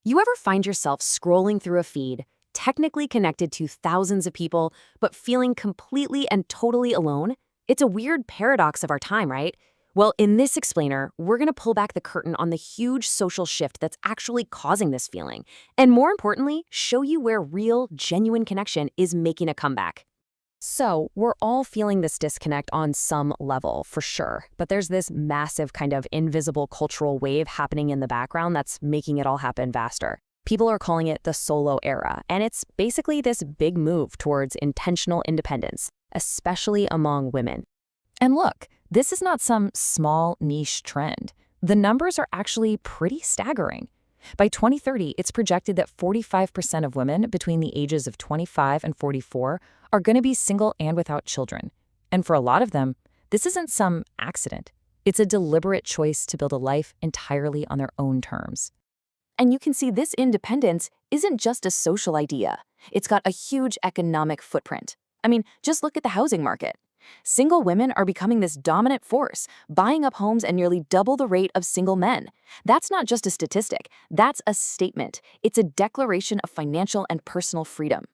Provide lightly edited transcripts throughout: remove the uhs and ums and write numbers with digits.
You ever find yourself scrolling through a feed, technically connected to thousands of people, but feeling completely and totally alone? It's a weird paradox of our time, right? Well, in this explainer, we're going to pull back the curtain on the huge social shift that's actually causing this feeling. And more importantly, show you where real, genuine connection is making a comeback. So, we're all feeling this disconnect on some level, for sure. But there's this massive kind of invisible cultural wave happening in the background that's making it all happen faster. People are calling it the solo era, and it's basically this big move towards intentional independence, especially among women. And look, this is not some small niche trend. The numbers are actually pretty staggering. By 2030, it's projected that 45% of women between the ages of 25 and 44 are going to be single and without children. And for a lot of them, this isn't some accident. It's a deliberate choice to build a life entirely on their own terms. And you can see this independence isn't just a social idea. It's got a huge economic footprint. I mean, just look at the housing market. Single women are becoming this dominant force, buying up homes at nearly double the rate of single men. That's not just a statistic, that's a statement. It's a declaration of financial and personal freedom.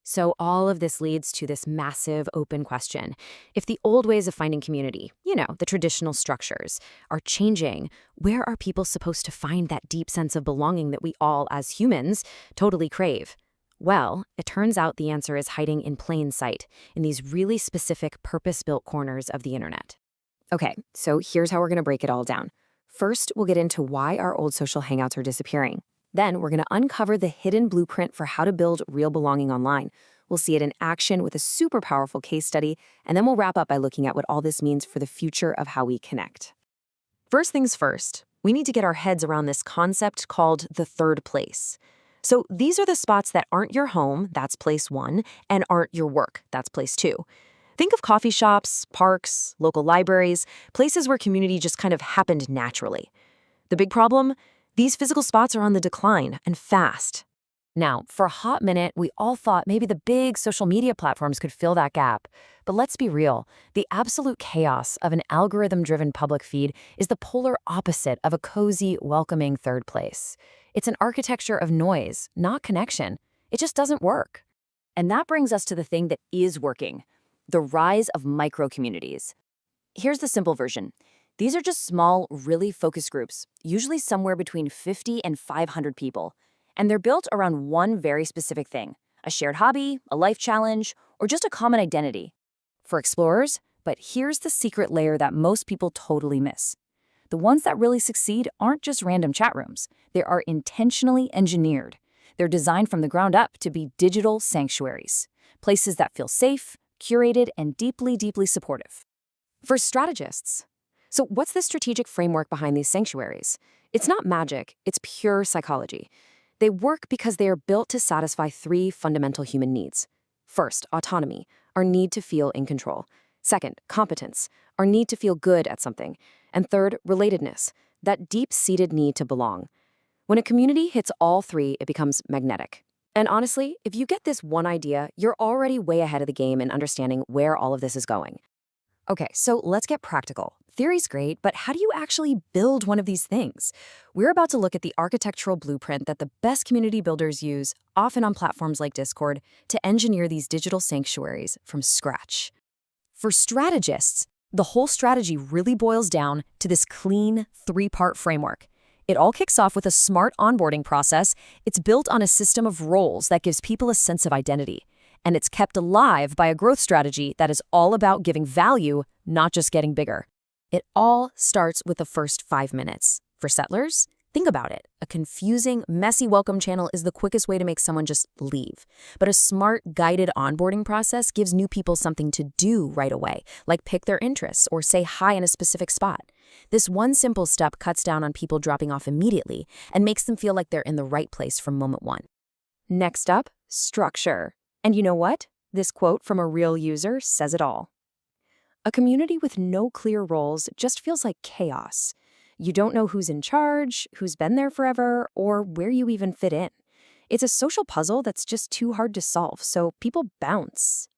So all of this leads to this massive open question. If the old ways of finding community, the traditional structures, are changing, where are people supposed to find that deep sense of belonging that we all, as humans, totally crave? Well, it turns out the answer is hiding in plain sight, in these really specific purpose-built corners of the internet. Okay, so here's how we're going to break it all down. First, we'll get into why our old social hangouts are disappearing. Then, we're going to uncover the hidden blueprint for how to build real belonging online. We'll see it in action with a super powerful case study, and then we'll wrap up by looking at what all this means for the future of how we connect. First things first, we need to get our heads around this concept called the third place. So these are the spots that aren't your home, that's place one, and aren't your work, that's place two. Think of coffee shops, parks, local libraries, places where community just kind of happened naturally. The big problem? These physical spots are on the decline, and fast. Now, for a hot minute, we all thought maybe the big social media platforms could fill that gap. But let's be real, the absolute chaos of an algorithm-driven public feed is the polar opposite of a cozy, welcoming third place. It's an architecture of noise, not connection. It just doesn't work. And that brings us to the thing that is working, the rise of micro-communities. Here's the simple version. These are just small, really focused groups, usually somewhere between 50 and 500 people. And they're built around one very specific thing, a shared hobby, a life challenge, or just a common identity. For explorers, but here's the secret layer that most people totally miss. The ones that really succeed aren't just random chat rooms. They are intentionally engineered. They're designed from the ground up to be digital sanctuaries, places that feel safe, curated, and deeply, deeply supportive. For strategists, so what's the strategic framework behind these sanctuaries? It's not magic, it's pure psychology. They work because they are built to satisfy three fundamental human needs. First, autonomy, our need to feel in control. Second, competence, our need to feel good at something. And third, relatedness, that deep-seated need to belong. When a community hits all three, it becomes magnetic. And honestly, if you get this one idea, you're already way ahead of the game in understanding where all of this is going. Okay, so let's get practical. Theory's great, but how do you actually build one of these things? We're about to look at the architectural blueprint that the best community builders use, often on platforms like Discord, to engineer these digital sanctuaries from scratch. For strategists, the whole strategy really boils down to this clean, three-part framework. It all kicks off with a smart onboarding process. It's built on a system of roles that gives people a sense of identity. And it's kept alive by a growth strategy that is all about giving value, not just getting bigger. It all starts with the first 5 minutes. For settlers, think about it. A confusing, messy welcome channel is the quickest way to make someone just leave. But a smart, guided onboarding process gives new people something to do right away, like pick their interests or say hi in a specific spot. This one simple step cuts down on people dropping off immediately and makes them feel like they're in the right place from moment one. Next up, structure. And you know what? This quote from a real user says it all. A community with no clear roles just feels like chaos. You don't know who's in charge, who's been there forever, or where you even fit in. It's a social puzzle that's just too hard to solve, so people bounce.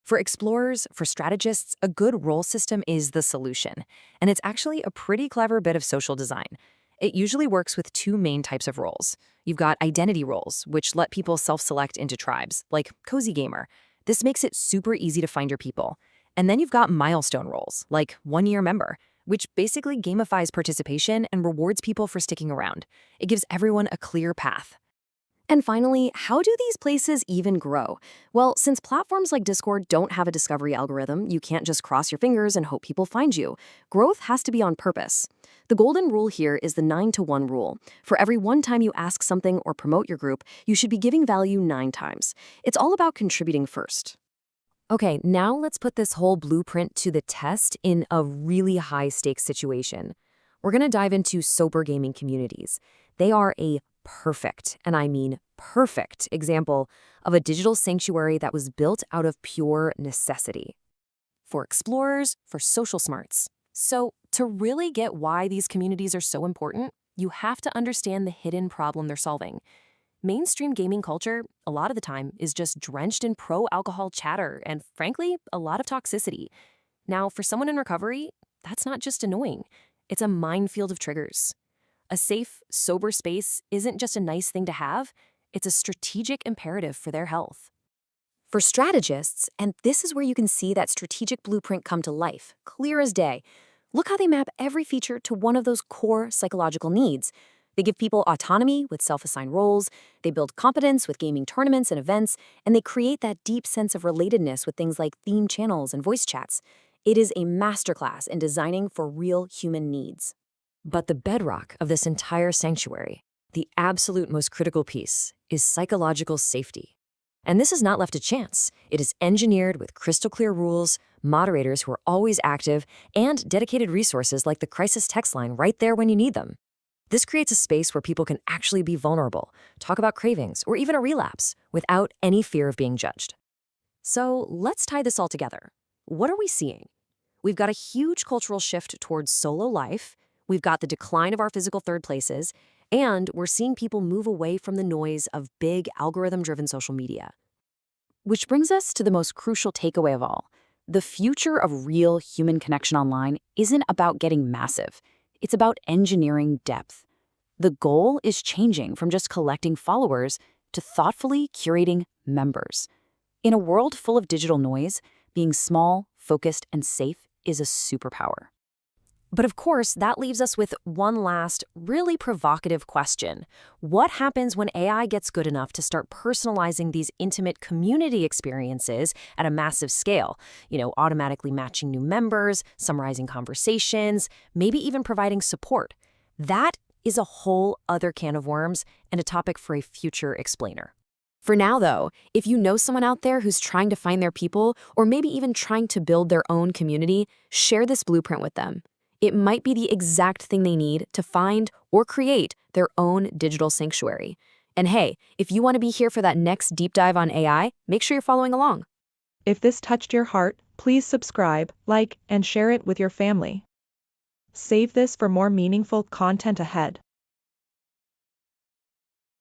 For explorers, for strategists, a good role system is the solution. And it's actually a pretty clever bit of social design. It usually works with two main types of roles. You've got identity roles, which let people self-select into tribes, like Cozy Gamer. This makes it super easy to find your people. And then you've got milestone roles, like one-year member, which basically gamifies participation and rewards people for sticking around. It gives everyone a clear path. And finally, how do these places even grow? Well, since platforms like Discord don't have a discovery algorithm, you can't just cross your fingers and hope people find you. Growth has to be on purpose. The golden rule here is the 9-to-1 rule. For every one time you ask something or promote your group, you should be giving value 9 times. It's all about contributing first. Okay, now let's put this whole blueprint to the test in a really high-stakes situation. We're going to dive into sober gaming communities. They are a perfect, and I mean perfect, example of a digital sanctuary that was built out of pure necessity. For explorers, for social smarts. So, to really get why these communities are so important, you have to understand the hidden problem they're solving. Mainstream gaming culture, a lot of the time, is just drenched in pro-alcohol chatter and, frankly, a lot of toxicity. Now, for someone in recovery, that's not just annoying. It's a minefield of triggers. A safe, sober space isn't just a nice thing to have, it's a strategic imperative for their health. For strategists, and this is where you can see that strategic blueprint come to life, clear as day. Look how they map every feature to one of those core psychological needs. They give people autonomy with self-assigned roles, they build competence with gaming tournaments and events, and they create that deep sense of relatedness with things like theme channels and voice chats. It is a masterclass in designing for real human needs. But the bedrock of this entire sanctuary, the absolute most critical piece, is psychological safety. And this is not left to chance. It is engineered with crystal clear rules, moderators who are always active, and dedicated resources like the crisis text line right there when you need them. This creates a space where people can actually be vulnerable, talk about cravings, or even a relapse without any fear of being judged. So let's tie this all together. What are we seeing? We've got a huge cultural shift towards solo life. We've got the decline of our physical third places, and we're seeing people move away from the noise of big algorithm-driven social media. Which brings us to the most crucial takeaway of all. The future of real human connection online isn't about getting massive. It's about engineering depth. The goal is changing from just collecting followers to thoughtfully curating members. In a world full of digital noise, being small, focused, and safe is a superpower. But of course, that leaves us with one last, really provocative question. What happens when AI gets good enough to start personalizing these intimate community experiences at a massive scale? Automatically matching new members, summarizing conversations, maybe even providing support. That is a whole other can of worms and a topic for a future explainer. For now, though, if you know someone out there who's trying to find their people, or maybe even trying to build their own community, share this blueprint with them. It might be the exact thing they need to find or create their own digital sanctuary. And hey, if you want to be here for that next deep dive on AI, make sure you're following along. If this touched your heart, please subscribe, like, and share it with your family. Save this for more meaningful content ahead.